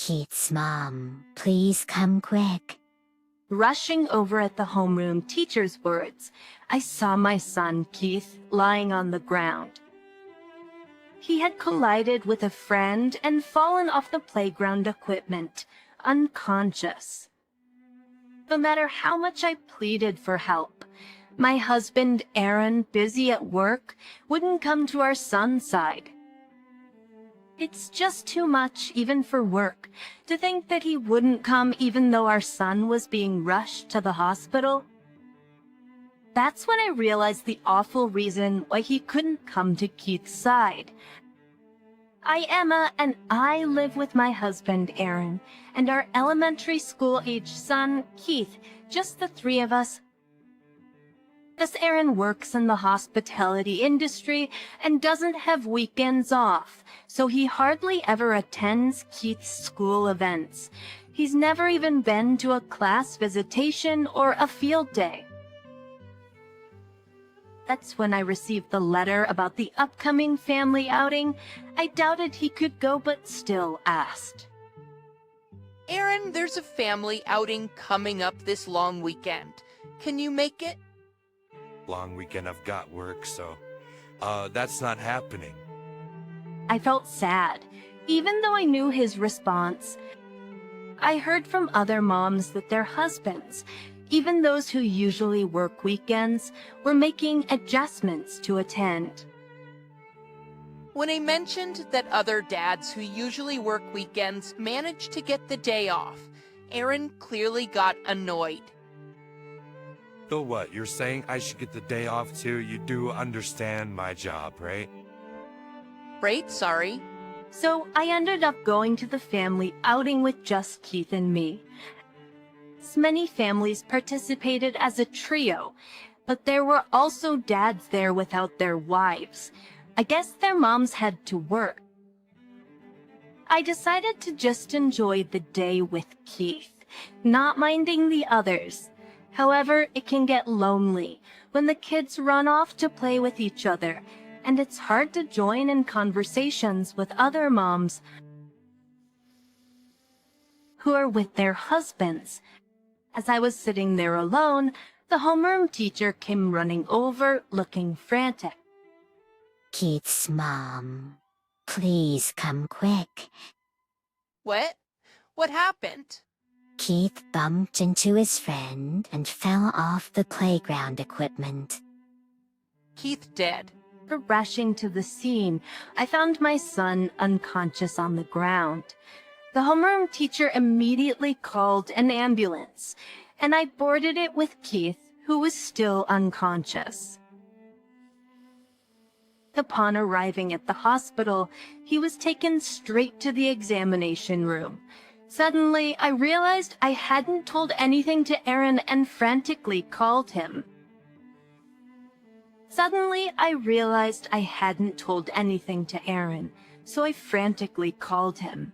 Keith's mom, please come quick. Rushing over at the homeroom teacher's words, I saw my son, Keith, lying on the ground. He had collided with a friend and fallen off the playground equipment, unconscious. No matter how much I pleaded for help, my husband, Aaron, busy at work, wouldn't come to our son's side. It's just too much, even for work, to think that he wouldn't come even though our son was being rushed to the hospital. That's when I realized the awful reason why he couldn't come to Keith's side. I, Emma, and I live with my husband, Aaron, and our elementary school-age son, Keith, just the three of us. This Aaron works in the hospitality industry and doesn't have weekends off, so he hardly ever attends Keith's school events. He's never even been to a class visitation or a field day. That's when I received the letter about the upcoming family outing. I doubted he could go, but still asked. Aaron, there's a family outing coming up this long weekend. Can you make it? Long weekend, I've got work, so that's not happening. I felt sad, even though I knew his response. I heard from other moms that their husbands, even those who usually work weekends, were making adjustments to attend. When I mentioned that other dads who usually work weekends managed to get the day off, Aaron clearly got annoyed. So what, you're saying I should get the day off too? You do understand my job, right? Right, sorry. So I ended up going to the family outing with just Keith and me. Many families participated as a trio, but there were also dads there without their wives. I guess their moms had to work. I decided to just enjoy the day with Keith, not minding the others. However, it can get lonely when the kids run off to play with each other, and it's hard to join in conversations with other moms who are with their husbands. As I was sitting there alone, the homeroom teacher came running over, looking frantic. Keith's mom, please come quick. What? What happened? Keith bumped into his friend and fell off the playground equipment. Keith dead. Rushing to the scene, I found my son unconscious on the ground. The homeroom teacher immediately called an ambulance, and I boarded it with Keith, who was still unconscious. Upon arriving at the hospital, he was taken straight to the examination room. Suddenly, I realized I hadn't told anything to Aaron and frantically called him. Suddenly, I realized I hadn't told anything to Aaron, so I frantically called him.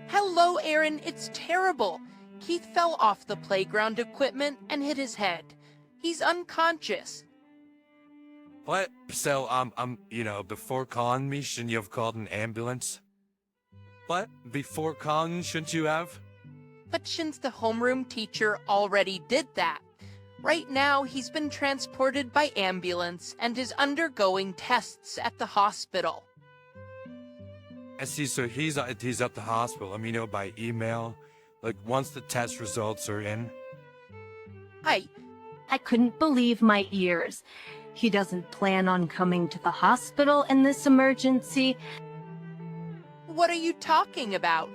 Hello, Aaron, it's terrible. Keith fell off the playground equipment and hit his head. He's unconscious. What? So, before calling me, shouldn't you have called an ambulance? What? Before calling, shouldn't you have? But since the homeroom teacher already did that, right now he's been transported by ambulance and is undergoing tests at the hospital. I see, so he's at the hospital, let me know by email, like once the test results are in. I couldn't believe my ears. He doesn't plan on coming to the hospital in this emergency. What are you talking about?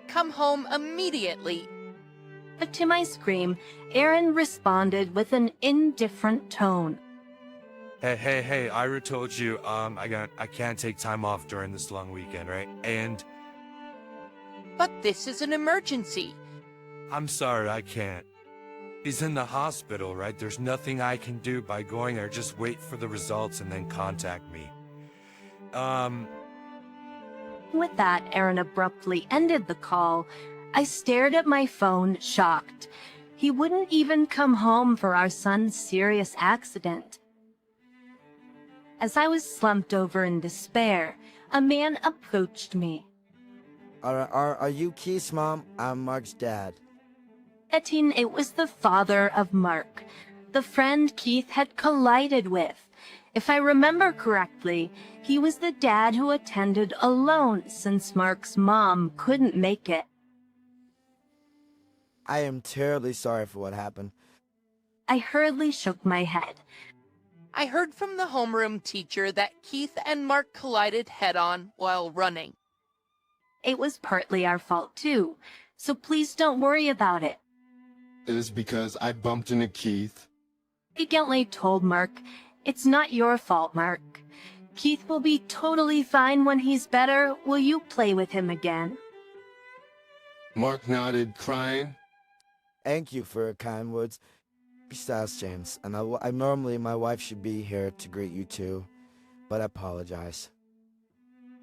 Come home immediately. But to my scream, Aaron responded with an indifferent tone. Hey, Ira told you, I can't take time off during this long weekend, right? And But this is an emergency. I'm sorry, I can't. He's in the hospital, right? There's nothing I can do by going there. Just wait for the results and then contact me. With that, Aaron abruptly ended the call. I stared at my phone, shocked. He wouldn't even come home for our son's serious accident. As I was slumped over in despair, a man approached me. Are you Keith's mom? I'm Mark's dad. Etienne, it was the father of Mark, the friend Keith had collided with. If I remember correctly, he was the dad who attended alone since Mark's mom couldn't make it. I am terribly sorry for what happened. I hurriedly shook my head. I heard from the homeroom teacher that Keith and Mark collided head-on while running. It was partly our fault too, so please don't worry about it. It is because I bumped into Keith. I gently told Mark, "It's not your fault, Mark. Keith will be totally fine when he's better. Will you play with him again?" Mark nodded, crying. Thank you for your kind words. Besides, James, and I normally my wife should be here to greet you too, but I apologize.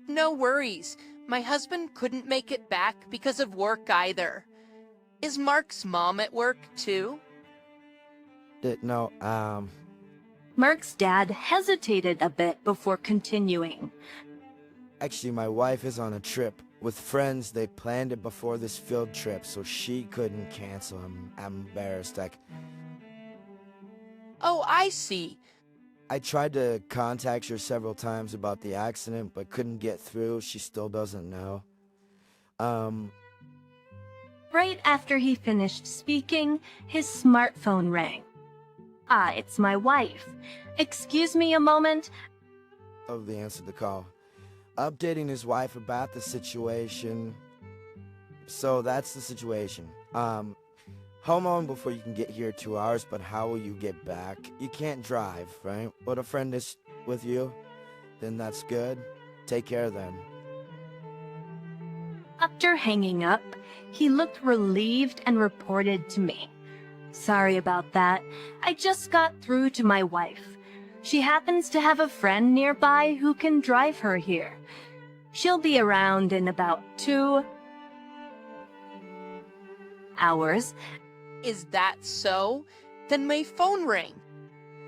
No worries. My husband couldn't make it back because of work either. Is Mark's mom at work too? No, Mark's dad hesitated a bit before continuing. actually my wife is on a trip with friends. They planned it before this field trip, so she couldn't cancel. I'm embarrassed. Oh, I see. I tried to contact her several times about the accident, but couldn't get through. She still doesn't know. Right after he finished speaking, his smartphone rang. "Ah, it's my wife. Excuse me a moment." Of the answer to the call. Updating his wife about the situation. So that's the situation. Home on before you can get here 2 hours, but how will you get back? You can't drive, right? But a friend is with you? Then that's good. Take care then. After hanging up, he looked relieved and reported to me, "Sorry about that. I just got through to my wife. She happens to have a friend nearby who can drive her here. She'll be around in about 2 hours. Is that so? Then my phone rang.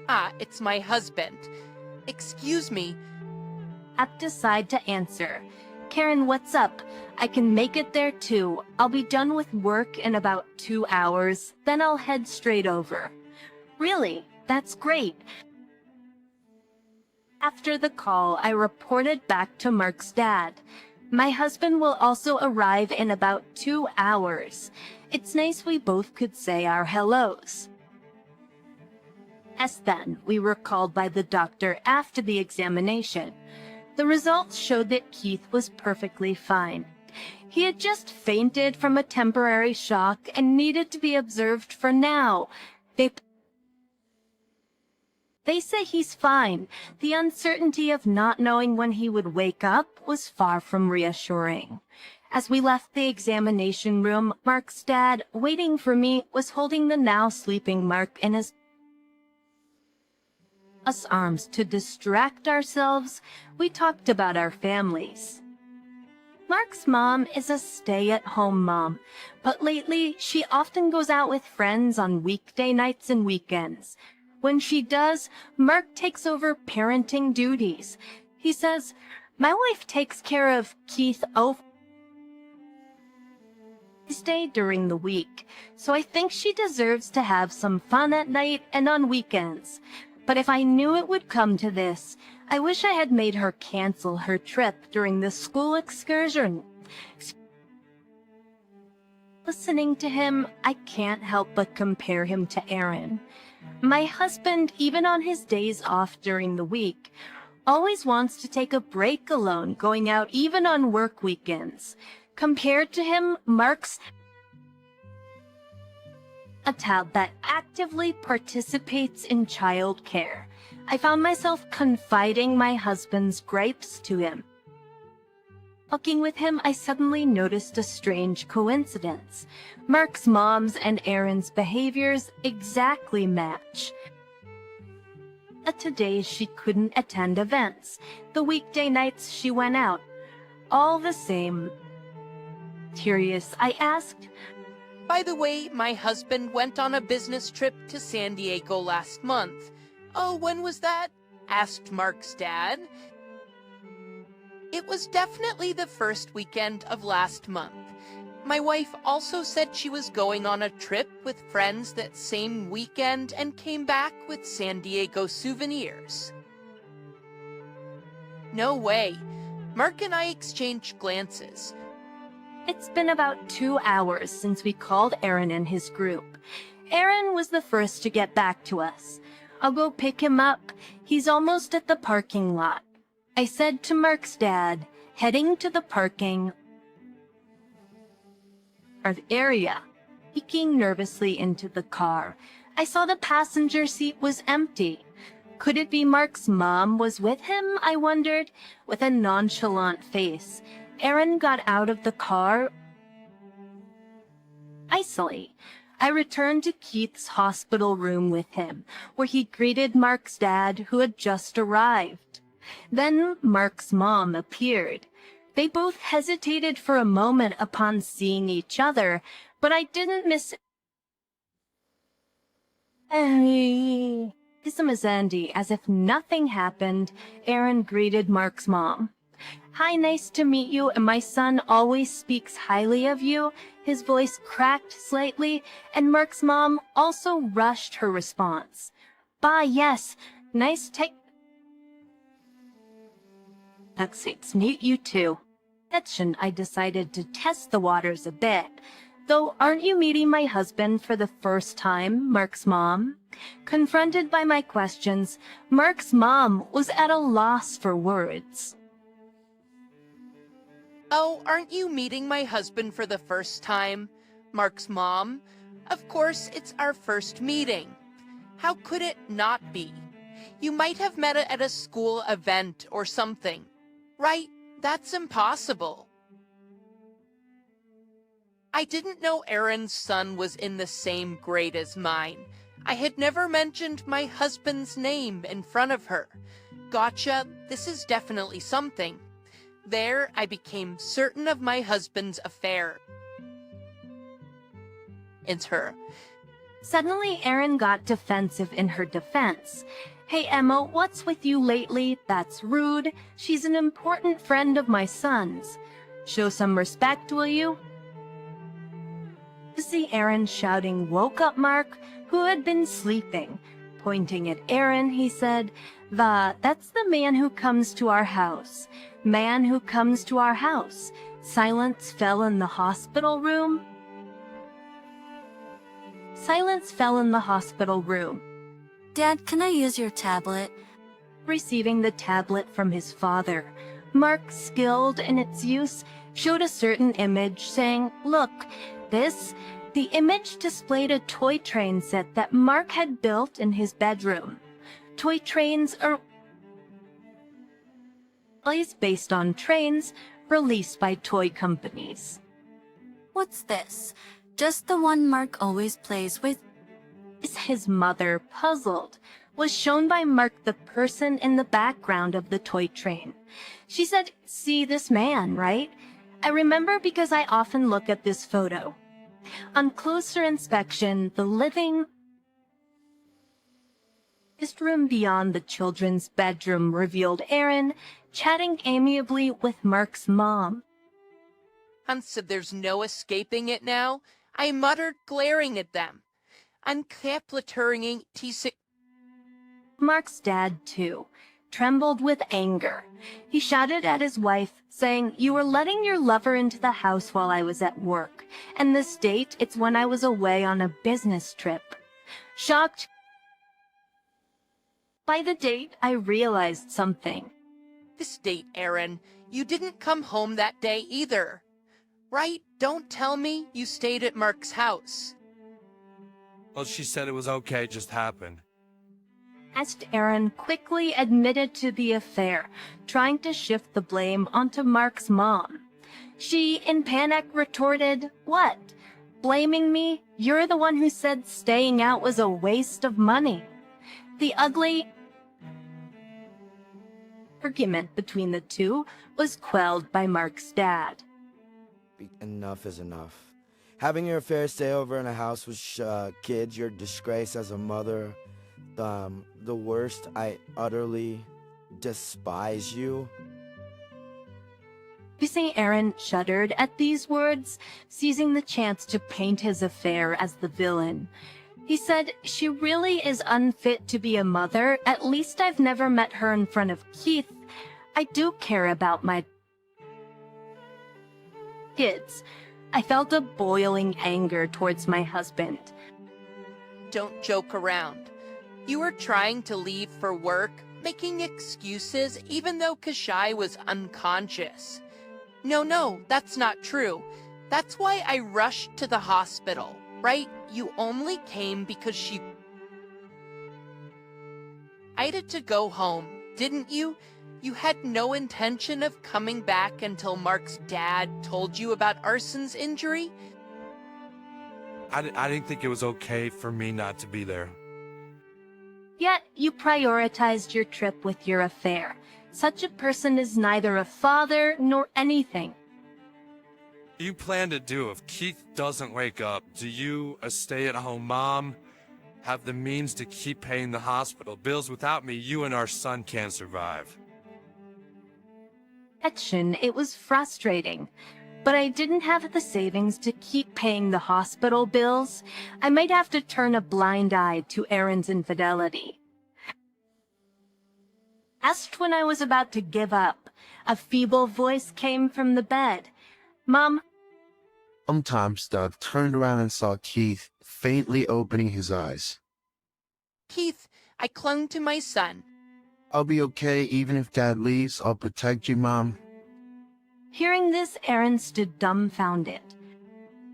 Ah, it's my husband. Excuse me. Apt aside to answer. "Karen, what's up? I can make it there too. I'll be done with work in about 2 hours, then I'll head straight over." "Really? That's great." After the call, I reported back to Mark's dad. "My husband will also arrive in about 2 hours. It's nice we both could say our hellos." Then, we were called by the doctor after the examination. The results showed that Keith was perfectly fine. He had just fainted from a temporary shock and needed to be observed for now. They say he's fine. The uncertainty of not knowing when he would wake up was far from reassuring. As we left the examination room, Mark's dad, waiting for me, was holding the now sleeping Mark in his arms. To distract ourselves, we talked about our families. Mark's mom is a stay-at-home mom, but lately she often goes out with friends on weekday nights and weekends. When she does, Mark takes over parenting duties. He says, "My wife takes care of Keith stay during the week, so I think she deserves to have some fun at night and on weekends. But if I knew it would come to this, I wish I had made her cancel her trip during the school excursion." Listening to him, I can't help but compare him to Aaron. My husband, even on his days off during the week, always wants to take a break alone, going out even on work weekends. Compared to him, Mark's a tab that actively participates in child care. I found myself confiding my husband's gripes to him. Talking with him, I suddenly noticed a strange coincidence. Mark's mom's and Aaron's behaviors exactly match. Today she couldn't attend events. The weekday nights she went out. All the same. Curious, I asked, By the way, my husband went on a business trip to San Diego last month. Oh, when was that? Asked Mark's dad. It was definitely the first weekend of last month. My wife also said she was going on a trip with friends that same weekend and came back with San Diego souvenirs. No way. Mark and I exchanged glances. It's been about 2 hours since we called Aaron and his group. Aaron was the first to get back to us. I'll go pick him up. He's almost at the parking lot. I said to Mark's dad, heading to the parking area, peeking nervously into the car. I saw the passenger seat was empty. Could it be Mark's mom was with him, I wondered? With a nonchalant face, Aaron got out of the car. Icily, I returned to Keith's hospital room with him, where he greeted Mark's dad, who had just arrived. Then Mark's mom appeared. They both hesitated for a moment upon seeing each other, but I didn't miss Andy, as if nothing happened. Aaron greeted Mark's mom. Hi, nice to meet you, and my son always speaks highly of you. His voice cracked slightly, and Mark's mom also rushed her response. Bah, yes, nice Thanks, meet you too. I decided to test the waters a bit. Though, aren't you meeting my husband for the first time, Mark's mom? Confronted by my questions, Mark's mom was at a loss for words. Oh, aren't you meeting my husband for the first time? Mark's mom. Of course, it's our first meeting. How could it not be? You might have met at a school event or something. Right? That's impossible. I didn't know Aaron's son was in the same grade as mine. I had never mentioned my husband's name in front of her. Gotcha, this is definitely something. There, I became certain of my husband's affair. It's her. Suddenly, Aaron got defensive in her defense. Hey, Emma, what's with you lately? That's rude. She's an important friend of my son's. Show some respect, will you? To see Aaron shouting woke up Mark, who had been sleeping. Pointing at Aaron, he said, that's the man who comes to our house. Man who comes to our house. Silence fell in the hospital room. Silence fell in the hospital room. Dad, can I use your tablet? Receiving the tablet from his father, Mark, skilled in its use, showed a certain image, saying, Look, the image displayed a toy train set that Mark had built in his bedroom. Toy trains are toys based on trains released by toy companies. What's this? Just the one Mark always plays with? Is his mother, puzzled, was shown by Mark the person in the background of the toy train. She said, See this man, right? I remember because I often look at this photo. On closer inspection, the living room beyond the children's bedroom revealed Aaron chatting amiably with Mark's mom. Said there's no escaping it now. I muttered, glaring at them. Mark's dad, too, trembled with anger. He shouted at his wife, saying, You were letting your lover into the house while I was at work, and this date, it's when I was away on a business trip. Shocked by the date, I realized something. This date, Aaron, you didn't come home that day either. Right? Don't tell me you stayed at Mark's house. Well, she said it was okay, just happened. Asked Aaron quickly admitted to the affair, trying to shift the blame onto Mark's mom. She, in panic, retorted, What? Blaming me? You're the one who said staying out was a waste of money. The ugly argument between the two was quelled by Mark's dad. Enough is enough. Having your affair stay over in a house with kids, your disgrace as a mother, the worst. I utterly despise you. Obviously, Aaron shuddered at these words, seizing the chance to paint his affair as the villain. He said, "She really is unfit to be a mother. At least I've never met her in front of Keith. I do care about my kids." I felt a boiling anger towards my husband. Don't joke around. You were trying to leave for work, making excuses even though Kashai was unconscious. No, that's not true. That's why I rushed to the hospital, right? You only came because she decided to go home, didn't you? You had no intention of coming back until Mark's dad told you about Arson's injury? I didn't think it was okay for me not to be there. Yet you prioritized your trip with your affair. Such a person is neither a father nor anything. You plan to do if Keith doesn't wake up? Do you, a stay-at-home mom, have the means to keep paying the hospital bills? Without me, you and our son can't survive. It was frustrating, but I didn't have the savings to keep paying the hospital bills. I might have to turn a blind eye to Aaron's infidelity. Just when I was about to give up, a feeble voice came from the bed. "Mom." Sometimes Doug turned around and saw Keith faintly opening his eyes. Keith, I clung to my son. "I'll be okay even if Dad leaves. I'll protect you, Mom." Hearing this, Aaron stood dumbfounded.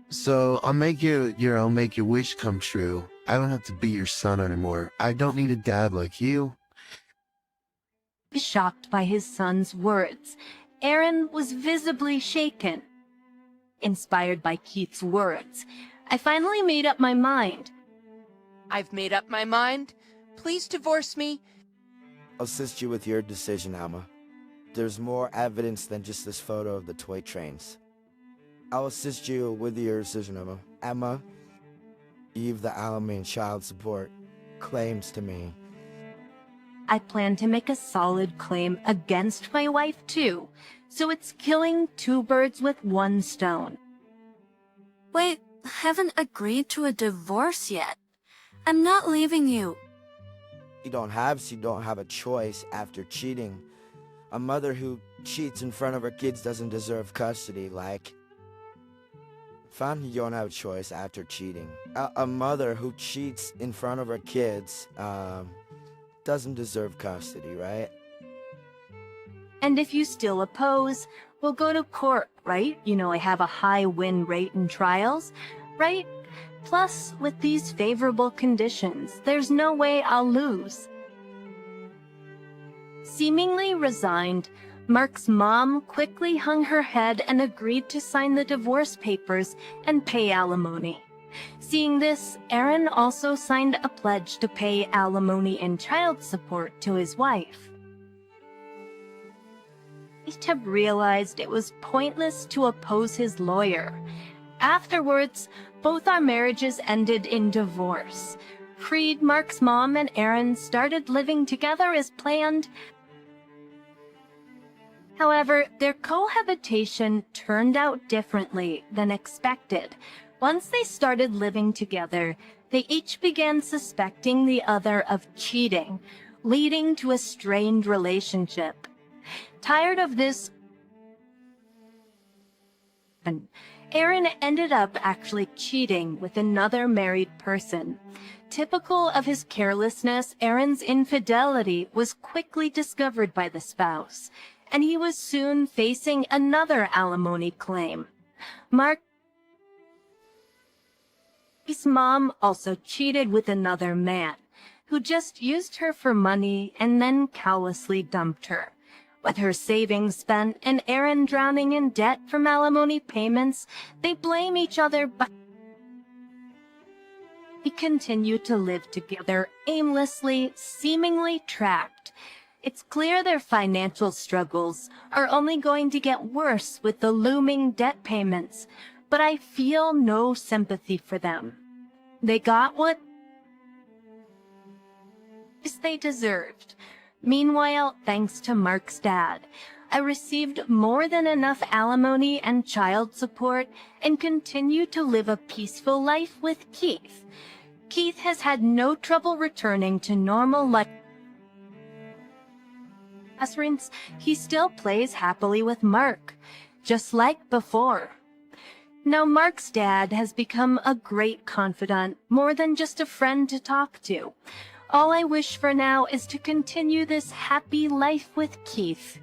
"So I'll make your wish come true. I don't have to be your son anymore. I don't need a dad like you." Shocked by his son's words, Aaron was visibly shaken. Inspired by Keith's words, I finally made up my mind. I've made up my mind. Please divorce me. I'll assist you with your decision, Emma. There's more evidence than just this photo of the toy trains. I'll assist you with your decision, Emma. Emma, Eve the alimony and child support claims to me. I plan to make a solid claim against my wife, too, so it's killing two birds with one stone. Wait, haven't agreed to a divorce yet. I'm not leaving you. You don't have a choice after cheating. A mother who cheats in front of her kids doesn't deserve custody, like... Fine, you don't have a choice after cheating. A mother who cheats in front of her kids, doesn't deserve custody, right? And if you still oppose, we'll go to court, right? You know, I have a high win rate in trials, right? Plus, with these favorable conditions, there's no way I'll lose. Seemingly resigned, Mark's mom quickly hung her head and agreed to sign the divorce papers and pay alimony. Seeing this, Aaron also signed a pledge to pay alimony and child support to his wife. He have realized it was pointless to oppose his lawyer. Afterwards, both our marriages ended in divorce. Freed, Mark's mom and Aaron started living together as planned. However, their cohabitation turned out differently than expected. Once they started living together, they each began suspecting the other of cheating, leading to a strained relationship. Tired of this, Aaron ended up actually cheating with another married person. Typical of his carelessness, Aaron's infidelity was quickly discovered by the spouse, and he was soon facing another alimony claim. His mom also cheated with another man, who just used her for money and then callously dumped her. With her savings spent and Aaron drowning in debt from alimony payments, they blame each other, but they continue to live together aimlessly, seemingly trapped. It's clear their financial struggles are only going to get worse with the looming debt payments, but I feel no sympathy for them. They got what they deserved. Meanwhile, thanks to Mark's dad, I received more than enough alimony and child support and continue to live a peaceful life with Keith. Keith has had no trouble returning to normal life. He still plays happily with Mark, just like before. Now Mark's dad has become a great confidant, more than just a friend to talk to. All I wish for now is to continue this happy life with Keith.